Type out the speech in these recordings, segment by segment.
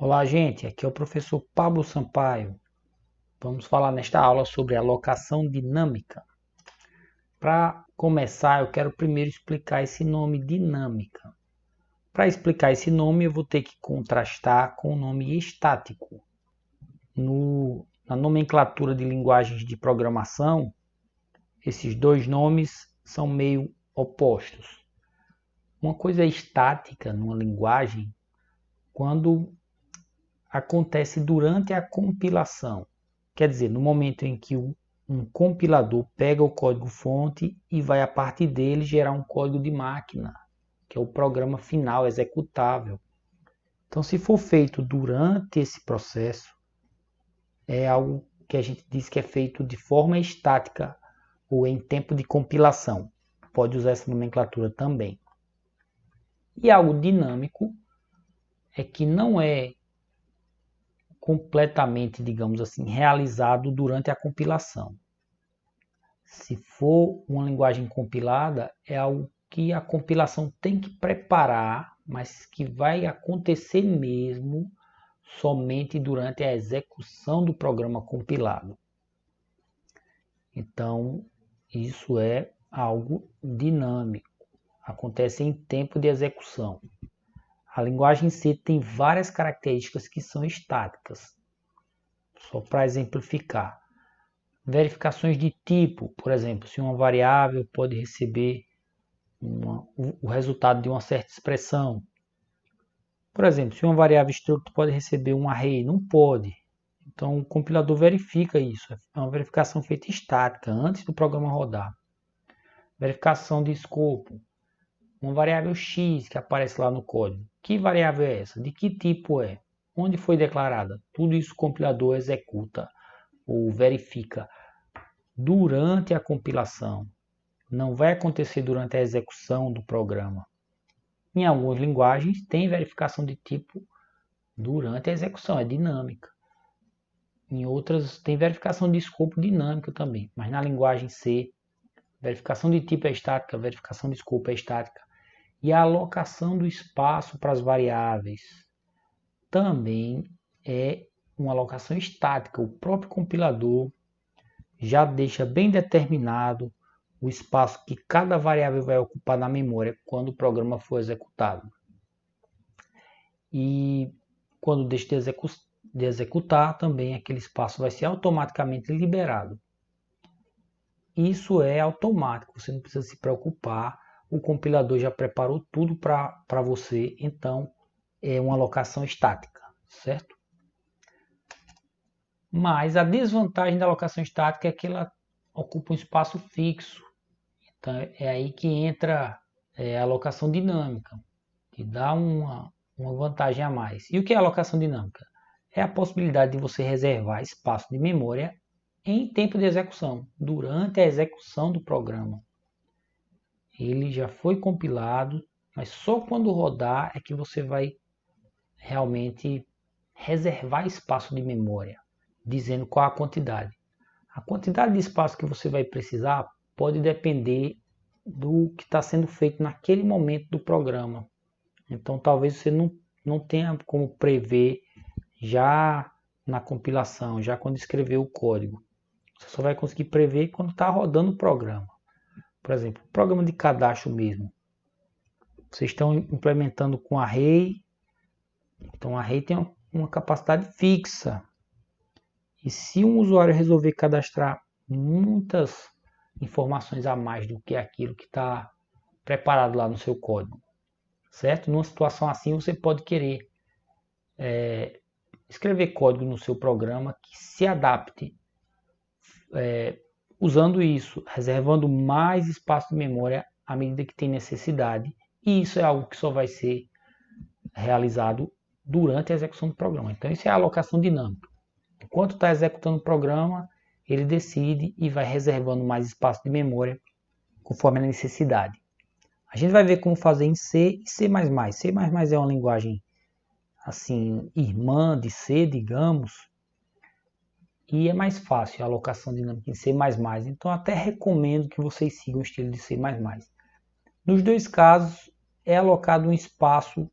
Olá, gente. Aqui é o professor Pablo Sampaio. Vamos falar nesta aula sobre alocação dinâmica. Para começar, eu quero primeiro explicar esse nome dinâmica. Para explicar esse nome, eu vou ter que contrastar com o nome estático. Na nomenclatura de linguagens de programação, esses dois nomes são meio opostos. Uma coisa é estática numa linguagem quando acontece durante a compilação. Quer dizer, no momento em que um compilador pega o código-fonte e vai a partir dele gerar um código de máquina, que é o programa final executável. Então, se for feito durante esse processo, é algo que a gente diz que é feito de forma estática ou em tempo de compilação. Pode usar essa nomenclatura também. E algo dinâmico é que não é completamente, digamos assim, realizado durante a compilação. Se for uma linguagem compilada, é algo que a compilação tem que preparar, mas que vai acontecer mesmo somente durante a execução do programa compilado. Então, isso é algo dinâmico, acontece em tempo de execução. A linguagem C tem várias características que são estáticas. Só para exemplificar. Verificações de tipo, por exemplo, se uma variável pode receber o resultado de uma certa expressão. Por exemplo, se uma variável struct pode receber um array, não pode. Então o compilador verifica isso. É uma verificação feita estática, antes do programa rodar. Verificação de escopo. Uma variável x que aparece lá no código. Que variável é essa? De que tipo é? Onde foi declarada? Tudo isso o compilador executa ou verifica durante a compilação. Não vai acontecer durante a execução do programa. Em algumas linguagens tem verificação de tipo durante a execução, é dinâmica. Em outras tem verificação de escopo dinâmica também, mas na linguagem C, verificação de tipo é estática, verificação de escopo é estática. E a alocação do espaço para as variáveis também é uma alocação estática. O próprio compilador já deixa bem determinado o espaço que cada variável vai ocupar na memória quando o programa for executado. E quando deixa de executar, também aquele espaço vai ser automaticamente liberado. Isso é automático, você não precisa se preocupar, o compilador já preparou tudo para você, então é uma alocação estática, certo? Mas a desvantagem da alocação estática é que ela ocupa um espaço fixo. Então é aí que entra a alocação dinâmica, que dá uma vantagem a mais. E o que é alocação dinâmica? É a possibilidade de você reservar espaço de memória em tempo de execução, durante a execução do programa. Ele já foi compilado, mas só quando rodar é que você vai realmente reservar espaço de memória, dizendo qual a quantidade. A quantidade de espaço que você vai precisar pode depender do que está sendo feito naquele momento do programa. Então talvez você não tenha como prever já na compilação, já quando escrever o código. Você só vai conseguir prever quando está rodando o programa. Por exemplo, o programa de cadastro mesmo. Vocês estão implementando com array. Então, o array tem uma capacidade fixa. E se um usuário resolver cadastrar muitas informações a mais do que aquilo que está preparado lá no seu código, certo? Numa situação assim, você pode querer escrever código no seu programa que se adapte usando isso, reservando mais espaço de memória à medida que tem necessidade. E isso é algo que só vai ser realizado durante a execução do programa. Então, isso é a alocação dinâmica. Enquanto está executando o programa, ele decide e vai reservando mais espaço de memória conforme a necessidade. A gente vai ver como fazer em C e C++. C++ é uma linguagem assim, irmã de C, digamos, e é mais fácil a alocação dinâmica em C++. Então, até recomendo que vocês sigam o estilo de C++. Nos dois casos, é alocado um espaço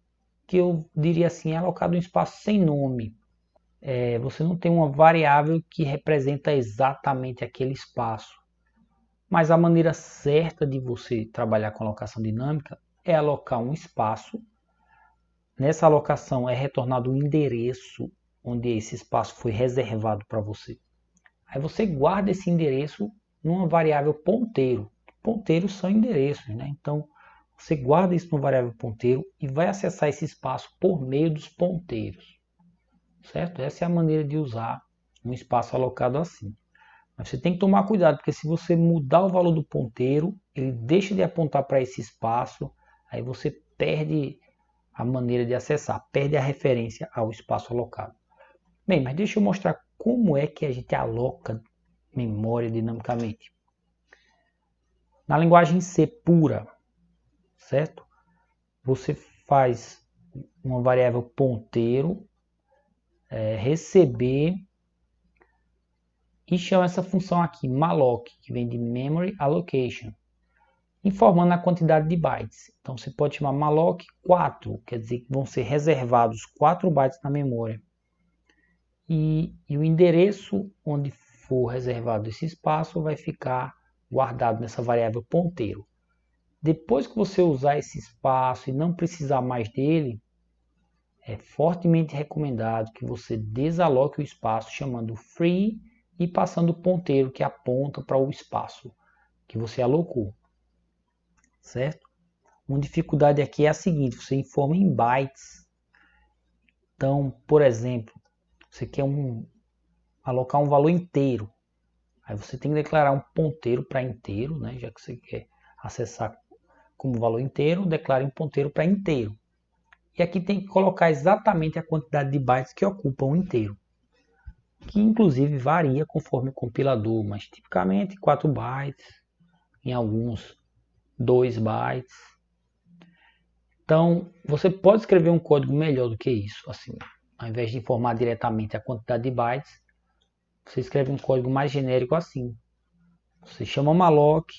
que eu diria assim, é alocado um espaço sem nome. Você não tem uma variável que representa exatamente aquele espaço. Mas a maneira certa de você trabalhar com alocação dinâmica é alocar um espaço. Nessa alocação é retornado um endereço onde esse espaço foi reservado para você. Aí você guarda esse endereço numa variável ponteiro. Ponteiros são endereços, né? Então você guarda isso no variável ponteiro e vai acessar esse espaço por meio dos ponteiros. Certo? Essa é a maneira de usar um espaço alocado assim. Mas você tem que tomar cuidado, porque se você mudar o valor do ponteiro, ele deixa de apontar para esse espaço, aí você perde a maneira de acessar, perde a referência ao espaço alocado. Bem, mas deixa eu mostrar como é que a gente aloca memória dinamicamente. Na linguagem C pura, certo? Você faz uma variável ponteiro, receber, e chama essa função aqui, malloc, que vem de memory allocation, informando a quantidade de bytes. Então você pode chamar malloc 4, quer dizer que vão ser reservados 4 bytes na memória. E o endereço onde for reservado esse espaço vai ficar guardado nessa variável ponteiro. Depois que você usar esse espaço e não precisar mais dele, é fortemente recomendado que você desaloque o espaço chamando free e passando o ponteiro que aponta para o espaço que você alocou. Certo? Uma dificuldade aqui é a seguinte, você informa em bytes. Então, por exemplo, você quer alocar um valor inteiro. Aí você tem que declarar um ponteiro para inteiro, né? Já que você quer acessar como valor inteiro, declare um ponteiro para inteiro. E aqui tem que colocar exatamente a quantidade de bytes que ocupa um inteiro, que inclusive varia conforme o compilador, mas tipicamente 4 bytes, em alguns 2 bytes. Então, você pode escrever um código melhor do que isso, assim, ao invés de informar diretamente a quantidade de bytes, você escreve um código mais genérico assim. Você chama malloc,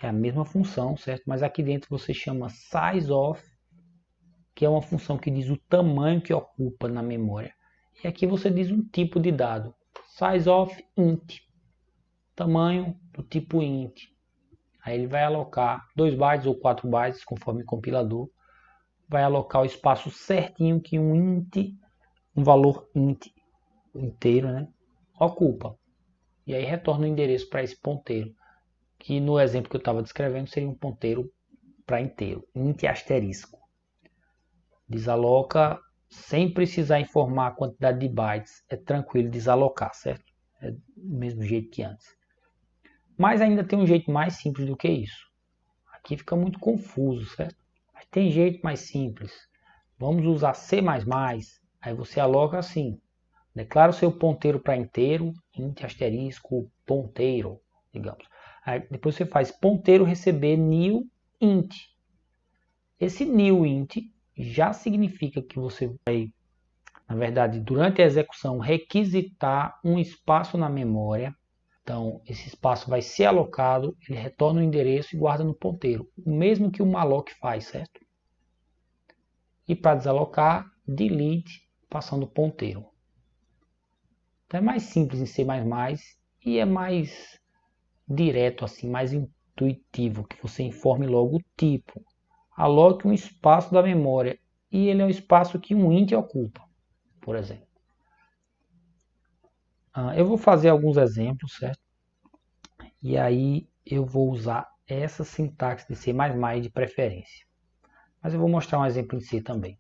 é a mesma função, certo? Mas aqui dentro você chama sizeOf, que é uma função que diz o tamanho que ocupa na memória. E aqui você diz um tipo de dado, sizeOf int, tamanho do tipo int. Aí ele vai alocar 2 bytes ou 4 bytes, conforme o compilador, vai alocar o espaço certinho que um int, um valor int inteiro, né, ocupa. E aí retorna o endereço para esse ponteiro, que no exemplo que eu estava descrevendo seria um ponteiro para inteiro, int asterisco. Desaloca sem precisar informar a quantidade de bytes, é tranquilo desalocar, certo? É do mesmo jeito que antes. Mas ainda tem um jeito mais simples do que isso. Aqui fica muito confuso, certo? Mas tem jeito mais simples. Vamos usar C++, aí você aloca assim. Declara o seu ponteiro para inteiro, int asterisco ponteiro, digamos. Aí depois você faz ponteiro receber new int. Esse new int já significa que você vai, na verdade, durante a execução, requisitar um espaço na memória. Então, esse espaço vai ser alocado, ele retorna o endereço e guarda no ponteiro, o mesmo que o malloc faz, certo? E para desalocar, delete, passando o ponteiro. Então é mais simples em C++ e é mais direto, assim, mais intuitivo, que você informe logo o tipo. Aloque um espaço da memória e ele é o espaço que um int ocupa, por exemplo. Eu vou fazer alguns exemplos, certo? E aí eu vou usar essa sintaxe de C++ de preferência. Mas eu vou mostrar um exemplo em C também.